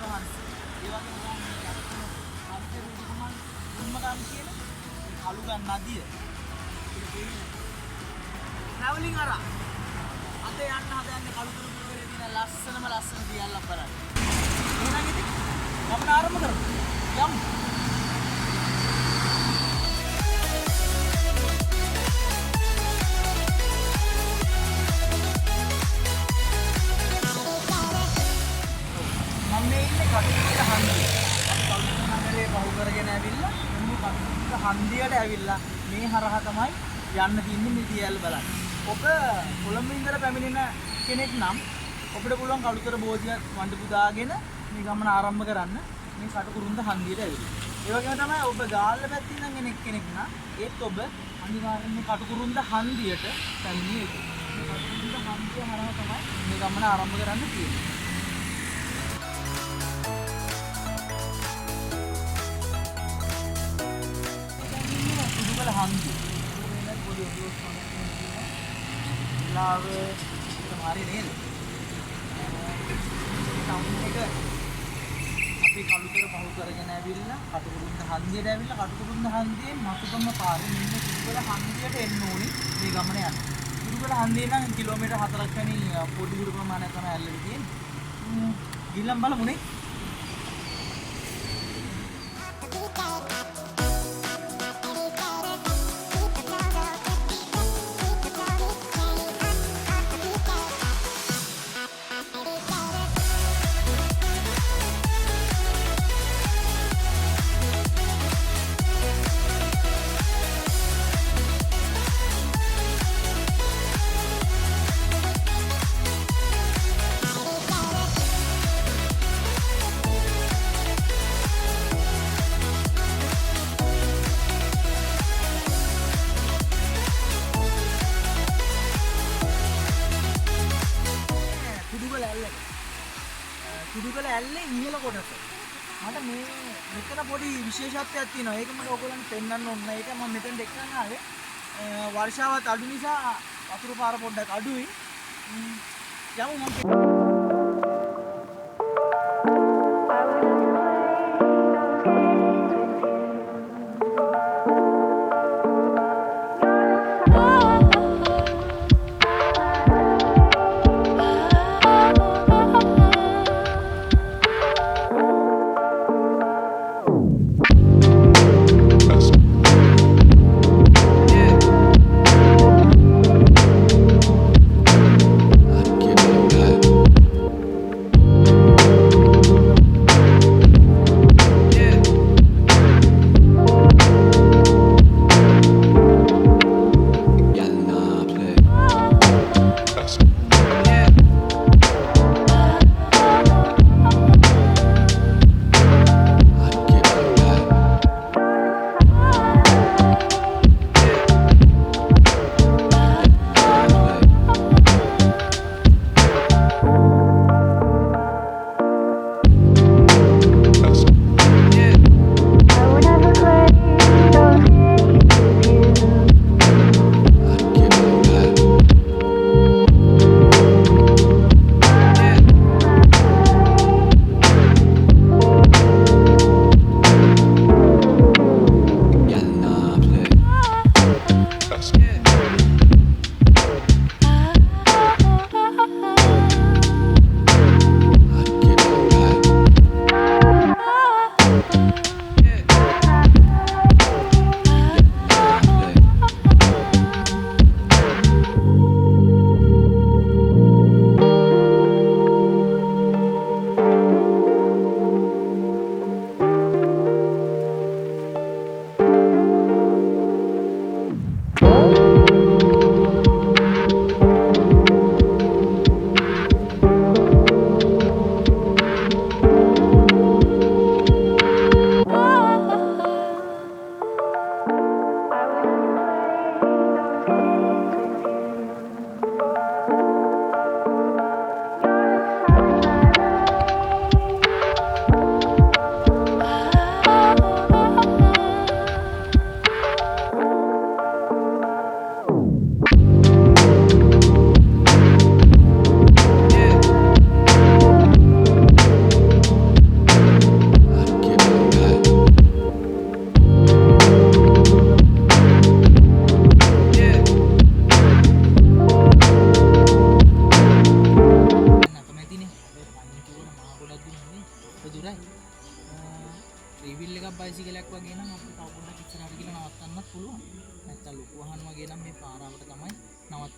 වහන්සේ. ඒ වගේම තමයි අන්තිම විදිහම උම්මගම් කියන කලුගම් නදිය. ට්‍රැවලින් අර අද යන්න හදන්නේ කලුතර පුරවරේ තියෙන ලස්සන දියල්ලක් බලන්න. එහෙනම් ඉතින් අපිට ආරම්භ කරමු. යමු. හන්දියට ඇවිල්ලා මේ හරහා තමයි යන්න තියන්නේ මේ දියැල බලන්න. ඔබ කොළඹ ඉඳලා පැමිණෙන කෙනෙක් නම් ඔබට පුළුවන් කලුතර බෝධිය වණ්ඩ පුදාගෙන මේ ගමන ආරම්භ කරන්න මේ කටුකුරුන්ද හන්දියට ඇවිල්ලා. ඒ වගේම තමයි ඔබ ගාල්ල පැත්තේ ඉඳන් එන කෙනෙක් නම් ඒත් ඔබ අනිවාර්යෙන්ම මේ කටුකුරුන්ද හන්දියට පැමිණිය යුතුයි. මේ කටුකුරුන්ද හන්දිය හරහා තමයි මේ ගමන ආරම්භ කරන්න තියෙන්නේ. හන්දිය. මේක පොඩි ඔබ්ලොග්ස් වගේ තියෙනවා. ලාව තමයි නේද? ටවුන් එක අපි කලුතර පහු කරගෙන ඇවිල්ලා කටුකුරුන්ද හන්දියට ඇවිල්ලා කටුකුරුන්ද හන්දියෙන් මතුගම පාරේ මෙන්න තුඩුගල හන්දියට එන්න ඕනි මේ ගමන යන්න. තුඩුගල හන්දිය නම් කිලෝමීටර් 4ක් වැනි පොඩි දුර ප්‍රමාණයක් තමයි ඇල්ලලා තියෙන්නේ. ගිල්ලම් බලමුනේ. Thudugala ඇල්ලේ ඉහළ කොටස. මට මේ මෙතන පොඩි විශේෂත්වයක් තියෙනවා. ඒක මට ඔයගොල්ලන්ට පෙන්වන්න ඕන. ඒක මම මෙතෙන්ට එක්කන් ආවේ. වර්ෂාවත් අඩු නිසා වතුර පාර පොඩ්ඩක් අඩුයි. යමු මම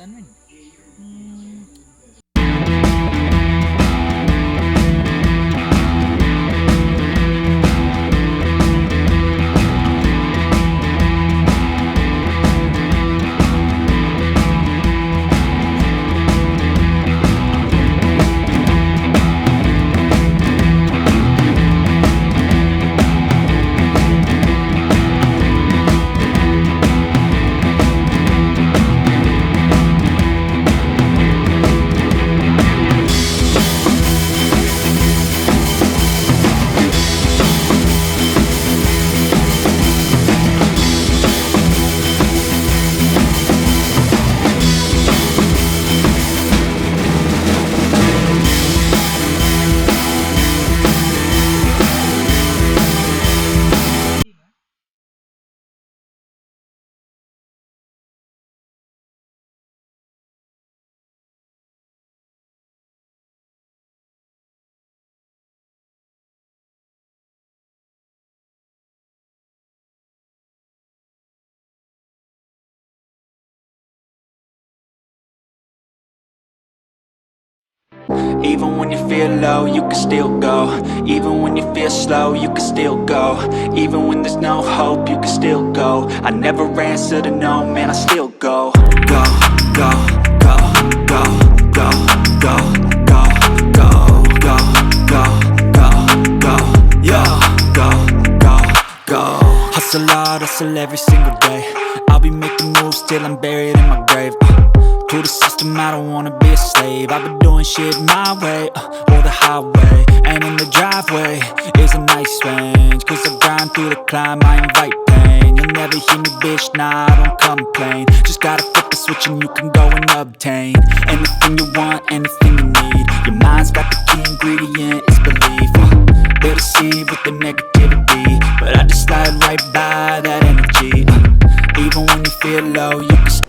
තැන් වෙන්නේ. Even when you feel low, you can still go. Even when you feel slow, you can still go. Even when there's no hope, you can still go. I never answer to no, man, I still go. Go, go, go, go, go, go, go, go, go, go, go, go, yo, go, go, go. Hustle hard, hustle every single day. I'll be making moves till I'm buried in my grave. To the system, I don't wanna be a slave. I've been doing shit my way, or the highway. And in the driveway is a nice range, cause I grind through the climb, I invite pain. You'll never hear me, bitch, nah, I don't complain. Just gotta flip the switch and you can go and obtain anything you want, anything you need. Your mind's got the key ingredient, it's belief. They'll deceive with the negativity, but I just slide right by that energy. Even when you feel low, you can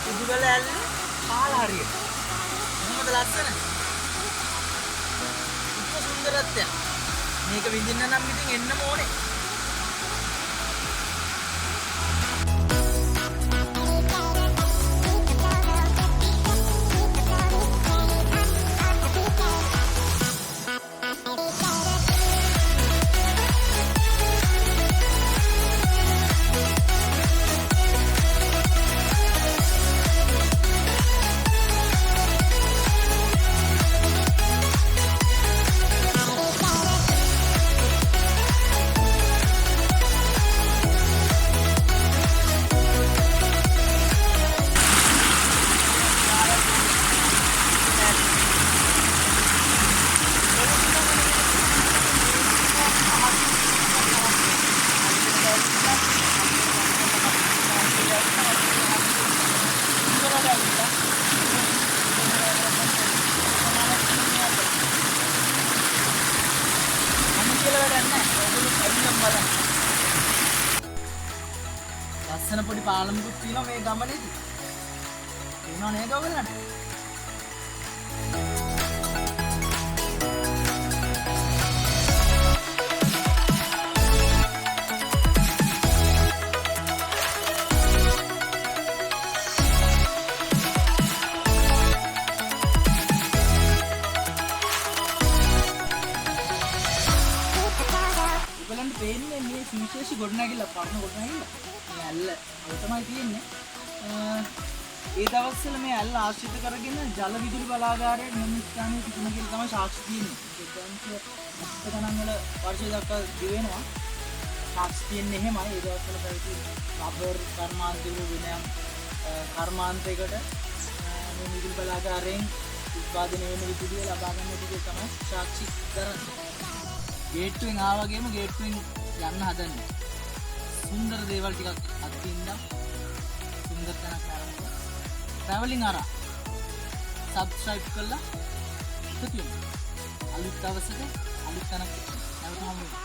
Thudugala Ella පාල හරියට. මොකද ලස්සන. ඉතින් සුන්දර තත්ත්වයක්. මේක විඳින්න නම් ඉතින් එන්න ඕනේ. ලස්සන පොඩි පාලමුකුත් තියෙනවා මේ ගමනේදී. තියෙනව නේද ඔයගොල්ලන්ට? ඔයගොල්ලන්ට පේන්නේ මේ සුවිශේෂී ගොඩනැගිල්ල පරණ ගොඩනැගිල්ල. මේ ඇල්ල තමයි තියෙන්නේ. ඒ දවස්වල මේ ඇල්ල ආශ්‍රිත කරගෙන ජල විදුලි බලාගාරයේ නිර්මිතකරණය තිබුණ කියලා තමයි සාක්ෂි තියෙන්නේ. ඒ ගණන් වල වර්ෂය දක්වා දිවෙනවා. සාක්ෂි තියෙන්නේ එහෙමයි. ඒ දවස්වල පැවති රබර් කර්මාන්තවල වෙනයම් කර්මාන්තයකට මේ විදුලි බලාගාරයෙන් උත්පාදනය වෙන විදුලිය ලබා ගන්න විදිහ තමයි සාක්ෂි දරන්නේ. ගේට්ටුවෙන් ආවගේම ගේට්ටුවෙන් යන්න හදන්නේ. සුන්දර දේවල් ටිකක් අත්දින්න සුන්දර තැනක් ආරම්භ ට්‍රැවලින් ආරා සබ්ස්ක්‍රයිබ් කරලා ඉතින් අලුත් දවසක අලුත් තැනක් නැවත හමු වෙනවා.